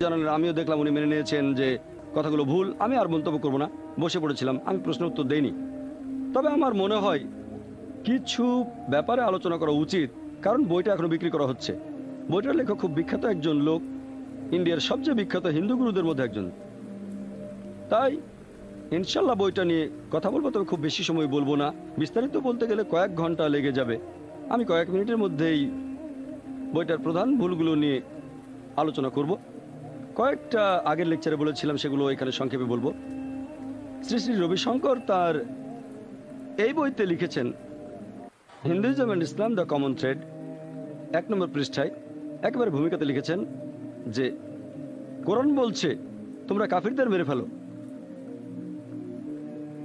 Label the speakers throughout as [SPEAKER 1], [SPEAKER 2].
[SPEAKER 1] জানালেন, আমিও দেখলাম উনি মেনে নিয়েছেন যে কথাগুলো ভুল। আমি আর মন্তব্য করব না, বসে পড়েছিলাম, আমি প্রশ্নের উত্তর দেইনি। তবে আমার মনে হয় কিছু ব্যাপারে আলোচনা করা উচিত, কারণ বইটা এখনো বিক্রি করা হচ্ছে। বইটার লেখক খুব বিখ্যাত একজন লোক, ইন্ডিয়ার সবচেয়ে বিখ্যাত হিন্দু গুরুদের মধ্যে একজন। তাই ইনশাল্লাহ বইটা নিয়ে কথা বলবো, তবে খুব বেশি সময় বলবো না। বিস্তারিত বলতে গেলে কয়েক ঘন্টা লেগে যাবে। আমি কয়েক মিনিটের মধ্যেই বইটার প্রধান ভুলগুলো নিয়ে আলোচনা করব। কয়েকটা আগের লেকচারে বলেছিলাম, সেগুলো এখানে সংক্ষেপে বলবো। শ্রী শ্রী রবিশঙ্কর তার এই বইতে লিখেছেন, Hinduism and Islam the common thread, 1 নম্বর পৃষ্ঠায় একেবারে ভূমিকাতে লিখেছেন যে কোরআন বলছে তোমরা কাফিরদের মেরে ফেলো।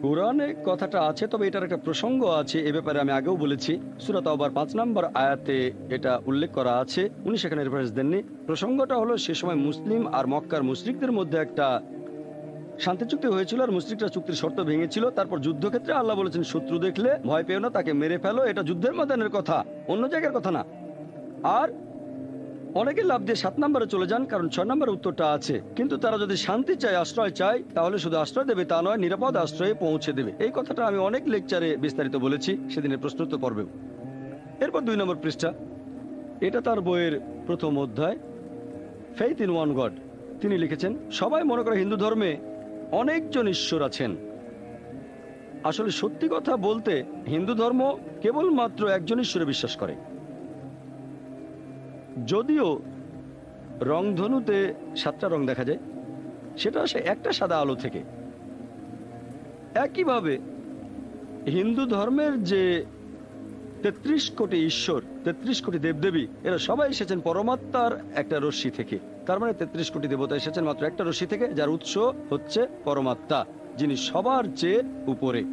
[SPEAKER 1] কোরআনে কথাটা আছে, তবে এটার একটা প্রসঙ্গ আছে, এ ব্যাপারে আমি আগেও বলেছি। সূরা তাওবার 5 নম্বর আয়াতে এটা উল্লেখ করা আছে, উনি সেখানে রেফারেন্স দেননি। প্রসঙ্গটা হলো সে সময় মুসলিম আর মক্কার মুশরিকদের মধ্যে একটা শান্তি চুক্তি হয়েছিল, আর মুশরিকরা চুক্তির শর্ত ভেঙেছিল। তারপর যুদ্ধক্ষেত্রে আল্লাহ বলেছেন শত্রু দেখলে ভয় পেও না, তাকে মেরে ফেলো। এটা যুদ্ধের ময়দানের কথা, অন্য জায়গার কথা না। আর অনেকে লাভ দিয়ে 7 নম্বরে চলে যান, কারণ 6 নম্বরের উত্তরটা আছে। কিন্তু তারা যদি শান্তি চায়, আশ্রয় চায়, তাহলে শুধু আশ্রয় দেবে তা নয়, নিরাপদ আশ্রয়ে পৌঁছে দেবে। এই কথাটা আমি অনেক লেকচারে বিস্তারিত বলেছি, সেদিনের প্রশ্নোত্তর পর্বে। এরপর 2 নম্বর পৃষ্ঠা, এটা তার বইয়ের প্রথম অধ্যায়, ফেইথ ইন ওয়ান গড। তিনি লিখেছেন, সবাই মনে করে হিন্দু ধর্মে অনেকজন ঈশ্বর আছেন। আসলে সত্যি কথা বলতে হিন্দু ধর্ম কেবলমাত্র একজন ঈশ্বরে বিশ্বাস করে। যদিও রংধনুতে 7টা রং দেখা যায়, সেটা আসে একটা সাদা আলো থেকে। একইভাবে হিন্দু ধর্মের যে 33 কোটি ঈশ্বর, 33 কোটি দেবদেবী, এরা সবাই এসেছেন পরমাত্মার একটা রশ্মি থেকে। তার মানে 33 কোটি দেবতা এসেছেন মাত্র একটা রশ্মি থেকে, যার উৎস হচ্ছে পরমাত্মা, যিনি সবার চেয়ে উপরে।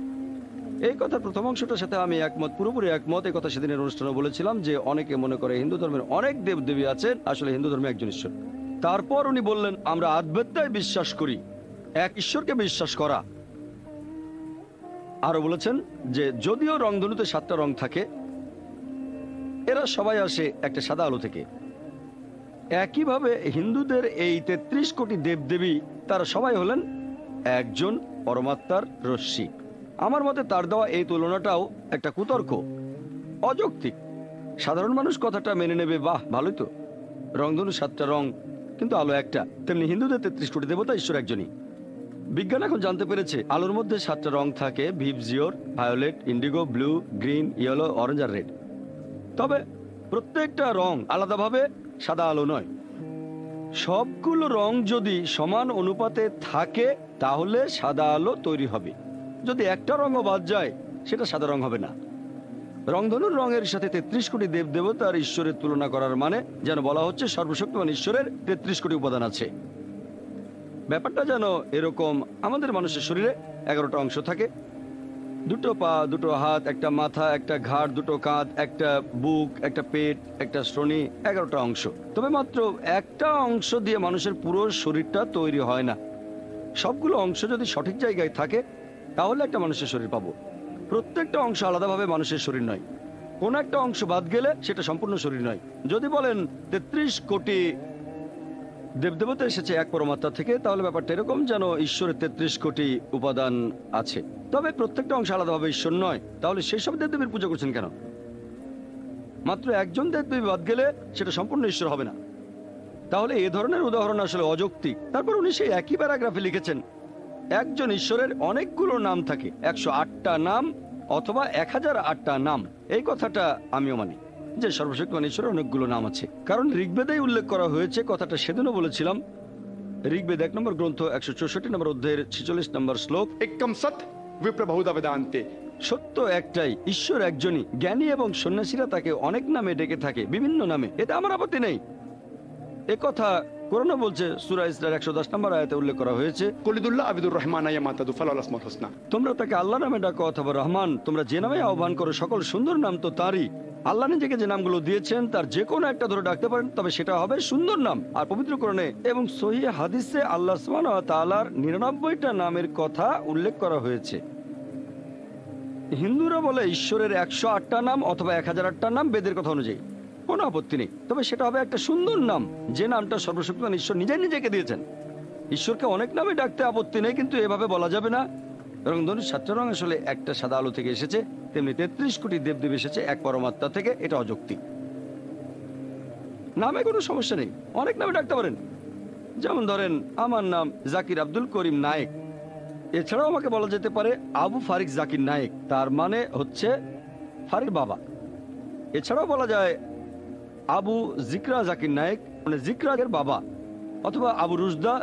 [SPEAKER 1] এই কথার প্রথম অংশটার সাথে আমি একমত, পুরোপুরি একমত। এই কথা সেদিনের অনুষ্ঠানে বলেছিলাম যে অনেকে মনে করে হিন্দু ধর্মের অনেক দেবদেবী আছেন, আসলে হিন্দু ধর্মে একজন ঈশ্বর। তারপর উনি বললেন, আমরা আদ্বৈতায় বিশ্বাস করি, এক ঈশ্বরকে বিশ্বাস করা। আরো বলেছেন যে যদিও রংধনুতে 7টা রং থাকে, এরা সবাই আসে একটা সাদা আলো থেকে। একইভাবে হিন্দুদের এই 33 কোটি দেবদেবী, তারা সবাই হলেন একজন পরমাত্মার রশ্মি। আমার মতে তার দেওয়া এই তুলনাটাও একটা কুতর্ক, অযৌক্তিক। সাধারণ মানুষ কথাটা মেনে নেবে, বাহ ভালোই তো, রংধনু 7টা রং কিন্তু আলো একটা। তেমনি হিন্দুদের 33 কোটি দেবতা, ঈশ্বর একজনই। বিজ্ঞান এখন জানতে পেরেছে আলোর মধ্যে 7টা রং থাকে, VIBGYOR, violet, indigo, blue, green, yellow, orange আর রেড। তবে প্রত্যেকটা রং আলাদাভাবে সাদা আলো নয়। সবগুলো রং যদি সমান অনুপাতে থাকে তাহলে সাদা আলো তৈরি হবে। যদি একটা রঙও বাদ যায়, সেটা সাদা রং হবে না। রংধনুর রঙের সাথে 33 কোটি দেবদেবতার ঈশ্বরের তুলনা করার মানে যেন বলা হচ্ছে সর্বশক্তিমান ঈশ্বরের 33 কোটি উপাদান আছে। ব্যাপারটা যেন এরকম, আমাদের মানুষের শরীরে 11টা অংশ থাকে, 2টো পা, 2টো হাত, একটা মাথা, একটা ঘাড়, 2টো কাঁধ, একটা বুক, একটা পেট, একটা শ্রোণী, 11টা অংশ। তবে মাত্র একটা অংশ দিয়ে মানুষের পুরো শরীরটা তৈরি হয় না। সবগুলো অংশ যদি সঠিক জায়গায় থাকে তাহলে একটা মানুষের শরীর পাবো। প্রত্যেকটা অংশ আলাদাভাবে মানুষের শরীর নয়। কোন একটা অংশ বাদ গেলে সেটা সম্পূর্ণ শরীর নয়। যদি বলেন 33 কোটি দেবদেবতা এসেছে এক পরমাত্মা থেকে, তাহলে ব্যাপারটা এরকম যেন ঈশ্বরের 33 কোটি উপাদান আছে। তবে প্রত্যেকটা অংশ আলাদাভাবে ঈশ্বর নয়। তাহলে সেই সব দেবদেবীর পূজা করছেন কেন? মাত্র একজন দেবদেবী বাদ গেলে সেটা সম্পূর্ণ ঈশ্বর হবে না। তাহলে এ ধরনের উদাহরণ আসলে অযৌক্তিক। তারপর উনি সেই একই প্যারাগ্রাফে লিখেছেন, একজন ঈশ্বরের অনেকগুলো নাম থাকে, 108টা নাম অথবা 1008টা নাম। এই কথাটা আমিও মানি যে সর্বশক্তিমান ঈশ্বরের অনেকগুলো নাম আছে, কারণ ঋগ্বেদেই উল্লেখ করা হয়েছে। কথাটা সেদিনও বলেছিলাম। ঋগ্বেদ 1 নম্বর গ্রন্থ 164 নম্বর অধ্যায়ের 46 নম্বর শ্লোক,
[SPEAKER 2] একম সৎ বিপ্র বহুধা বেদান্তে।
[SPEAKER 1] সত্য একটাই, ঈশ্বর একজনই। জ্ঞানী এবং সন্ন্যাসীরা তাকে অনেক নামে ডেকে থাকে, বিভিন্ন নামে, এতে আমার আপত্তি নেই। একথা কোরআনে বলছে, সূরা ইসরার 110 নম্বর আয়াতে উল্লেখ করা হয়েছে,
[SPEAKER 2] কলিদুল্লাহ আবিদুর রহমান ইয়ামাতাদু ফালাল আসমাউল হুসনা।
[SPEAKER 1] তোমরা তাকে আল্লাহ নামে ডাকো অথবা রহমান, তোমরা যে নামে আহ্বান করো, সকল সুন্দর নাম তো তারই। আল্লাহ নিজেকে যে নামগুলো দিয়েছেন তার যে কোনো একটা ধরে ডাকতে পারেন, তবে সেটা হবে সুন্দর নাম। আর পবিত্র কোরআনে এবং সহিহ হাদিসে আল্লাহ সুবহানাহু ওয়া তাআলার 99টা নামের কথা উল্লেখ করা হয়েছে। হিন্দুরা বলে ঈশ্বরের 108টা নাম অথবা 1008টা নাম বেদের কথা অনুযায়ী। কোনো আপত্তি নেই, তবে সেটা হবে একটা সুন্দর নাম, যে নামটা সর্বশক্তিমান ঈশ্বর নিজেই নিজেকে দিয়েছেন। ঈশ্বরকে অনেক নামে ডাকতে আপত্তি নেই, কিন্তু এভাবে বলা যাবে না। রংধনুর 7টা রং আসলে একটা সাদা আলো থেকে এসেছে, তেমনি 33 কোটি দেবদেব এসেছে এক পরমাত্মা থেকে। এটা অযৌক্তিক। নামে কোনো সমস্যা নেই, অনেক নামে ডাকতে পারেন। যেমন ধরেন আমার নাম জাকির আব্দুল করিম নায়েক, এছাড়াও আমাকে বলা যেতে পারে আবু ফারিক জাকির নায়েক, তার মানে হচ্ছে ফারিক বাবা। এছাড়াও বলা যায় আবু জিকরা জাকির নায়েক, মানে জিকরার বাবা, অথবা আবু রুজদা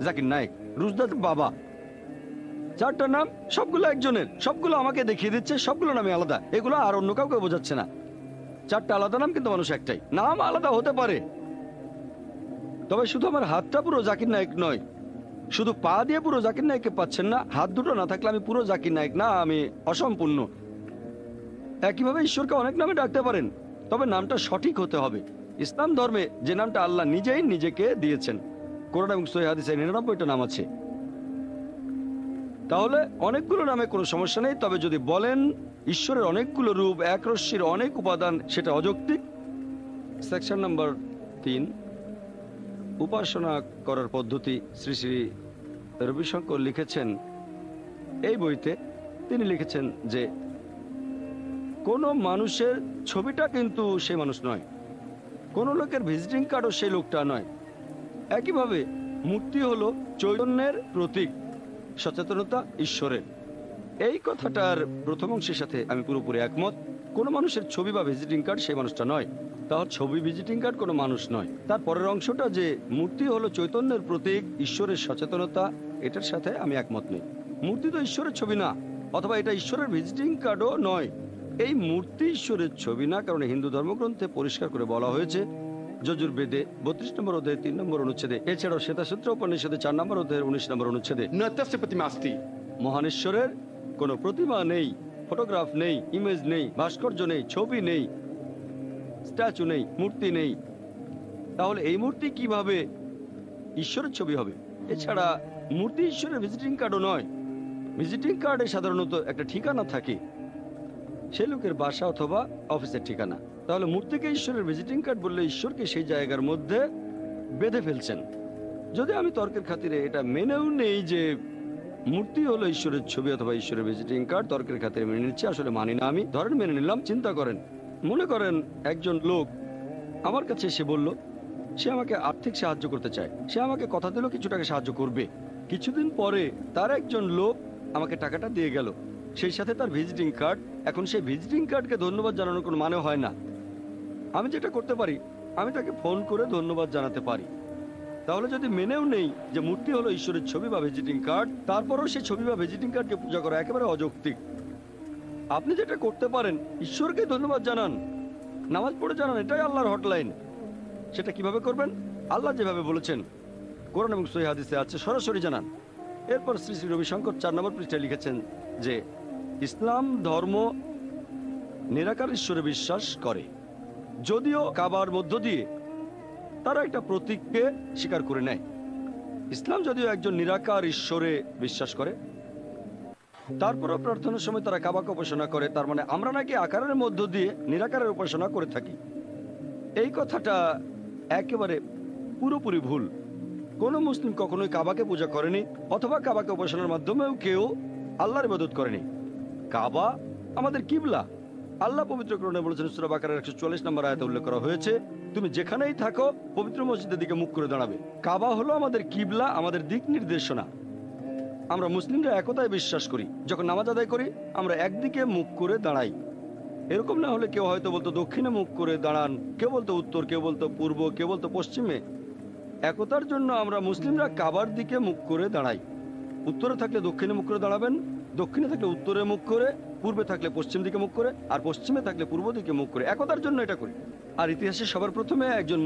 [SPEAKER 1] জাকির নায়েক, রুজদার বাবা। 4টা নাম, সবগুলো একজনের, সবগুলো আমাকে দেখিয়ে দিচ্ছে, সবগুলো নামে আলাদা, এগুলো আর অন্য কাউকে বোঝাচ্ছে না। 4টা আলাদা নাম, কিন্তু মানুষ একটাই। নাম আলাদা হতে পারে, তবে শুধু আমার হাতটা পুরো জাকির নায়েক নয়, শুধু পা দিয়ে পুরো জাকির নায়েককে পাচ্ছেন না, হাত দুটো না থাকলে আমি পুরো জাকির নায়েক না, আমি অসম্পূর্ণ। একইভাবে ঈশ্বরকে অনেক নামে ডাকতে পারেন, তবে নামটা সঠিক হতে হবে। ইসলাম ধর্মে যে নামটা আল্লাহ নিজেই নিজেকে দিয়েছেন, কোরআন এবং সহিহ হাদিসে 99টা নাম আছে। তাহলে অনেকগুলো নামে কোনো সমস্যা নেই, তবে যদি বলেন ঈশ্বরের অনেকগুলো রূপ, এক রশ্মির অনেক উপাদান, সেটা অযৌক্তিক। সেকশন নাম্বার 3, উপাসনা করার পদ্ধতি। শ্রী শ্রী রবিশঙ্কর লিখেছেন এই বইতে, তিনি লিখেছেন যে কোনো মানুষের ছবিটা কিন্তু সেই মানুষ নয়, কোনো লোকের ভিজিটিং কার্ডও সেই লোকটা নয়। একইভাবে মূর্তি হলো চৈতন্যের প্রতীক, সচেতনতা ঈশ্বরের। এই কথাটার প্রথম অংশের সাথে আমি পুরোপুরি একমত। কোনো মানুষের ছবি বা ভিজিটিং কার্ড সেই মানুষটা নয়, তার ছবি ভিজিটিং কার্ড কোনো মানুষ নয়। তার পরের অংশটা যে মূর্তি হলো চৈতন্যের প্রতীক, ঈশ্বরের সচেতনতা, এটার সাথে আমি একমত নই। মূর্তি তো ঈশ্বরের ছবি না, অথবা এটা ঈশ্বরের ভিজিটিং কার্ডও নয়। এই মূর্তি ঈশ্বরের ছবি না, কারণ হিন্দু ধর্মগ্রন্থে পরিষ্কার করে বলা হয়েছে, যজুর্বেদে 32 নম্বর অধ্যায়ে 3 নম্বর অনুচ্ছেদে, এছাড়াও শ্বেতাসূত্র উপনিষদে 4 নম্বর অধ্যায়ের 19 নম্বর অনুচ্ছেদে,
[SPEAKER 2] न तस्य प्रतिमा अस्ति।
[SPEAKER 1] মহানেশ্বরের কোনো প্রতিমা নেই, ফটোগ্রাফ নেই, ইমেজ নেই, ভাস্কর্য নেই, ছবি নেই, স্ট্যাচু নেই, মূর্তি নেই। তাহলে এই মূর্তি কিভাবে ঈশ্বরের ছবি হবে? এছাড়া মূর্তি ঈশ্বরের ভিজিটিং কার্ডও নয়। ভিজিটিং কার্ডে সাধারণত একটা ঠিকানা থাকে, সে লোকের বাসা অথবা অফিসের ঠিকানা। তাহলে মূর্তিকে ঈশ্বরের ভিজিটিং কার্ড বললে ঈশ্বরকে সেই জায়গার মধ্যে বেঁধে ফেলছেন। যদি আমি তর্কের খাতিরে এটা মেনেও নেই যে মূর্তি হলো ঈশ্বরের ছবি অথবা ঈশ্বরের ভিজিটিং কার্ড, তর্কের খাতিরে মেনে নিচ্ছি, আসলে মানি না আমি। ধরেন মেনে নিলাম। চিন্তা করেন, মনে করেন একজন লোক আমার কাছে এসে বলল সে আমাকে আর্থিক সাহায্য করতে চায়, সে আমাকে কথা দিল কিছু টাকা সাহায্য করবে। কিছুদিন পরে তার একজন লোক আমাকে টাকাটা দিয়ে গেল, সেই সাথে তার ভিজিটিং কার্ড। এখন সেই ভিজিটিং কার্ডকে ধন্যবাদ জানানোর কোনো মানে হয় না। আমি যেটা করতে পারি, আমি তাকে ফোন করে ধন্যবাদ জানাতে পারি। তাহলে যদি মেনেও নেই যে মূর্তি হলো ঈশ্বরের ছবি বা ভিজিটিং কার্ড, তারপরেও সেই ছবি বা ভিজিটিং কার্ডকে পূজা করা একেবারে অযৌক্তিক। আপনি যেটা করতে পারেন, ঈশ্বরকে ধন্যবাদ জানান, নামাজ পড়ে জানান, এটাই আল্লাহর হটলাইন। সেটা কিভাবে করবেন? আল্লাহ যেভাবে বলেছেন কোরআন এবং সহিহ হাদিসে আছে, সরাসরি জানান। এরপর শ্রী শ্রী রবিশঙ্কর 4 নম্বর পৃষ্ঠায় লিখেছেন যে ইসলাম ধর্ম নিরাকার ঈশ্বরে বিশ্বাস করে, যদিও কাবার মধ্য দিয়ে তারা একটা প্রতীককে স্বীকার করে নেয়। ইসলাম যদিও একজন নিরাকার ঈশ্বরে বিশ্বাস করে, তারপরও প্রার্থনার সময় তারা কাবাকে উপাসনা করে। তার মানে আমরা নাকি আকারের মধ্য দিয়ে নিরাকারের উপাসনা করে থাকি। এই কথাটা একেবারে পুরোপুরি ভুল। কোনো মুসলিম কখনোই কাবাকে পূজা করেনি, অথবা কাবাকে উপাসনার মাধ্যমেও কেউ আল্লাহর ইবাদত করেনি। কাবা আমাদের কিবলা। আল্লাহ পবিত্র কোরআনে বলেছেন, সূরা বাকারার 144 নম্বর আয়াতে উল্লেখ করা হয়েছে, তুমি যেখানেই থাকো পবিত্র মসজিদের দিকে মুখ করে দাঁড়াবে। কাবা হলো আমাদের কিবলা, আমাদের দিক নির্দেশনা। আমরা মুসলিমরা একতায় বিশ্বাস করি। যখন নামাজ আদায় করি আমরা একদিকে মুখ করে দাঁড়াই। এরকম না হলে কেউ হয়তো বলতো দক্ষিণে মুখ করে দাঁড়ান, কেউ বলতো উত্তর, কেউ বলতো পূর্ব, কেউ বলতো পশ্চিমে। একতার জন্য আমরা মুসলিমরা কাবার দিকে মুখ করে দাঁড়াই। উত্তরে থাকলে দক্ষিণে মুখ করে দাঁড়াবেন, দক্ষিণে থাকলে উত্তরে মুখ করে, পূর্বে থাকলে পশ্চিম দিকে মুখ করে, আর পশ্চিমে থাকলে পূর্ব দিকে মুখ করে। একতার জন্য এটা করি। আর ইতিহাসে সবার প্রথমে একজন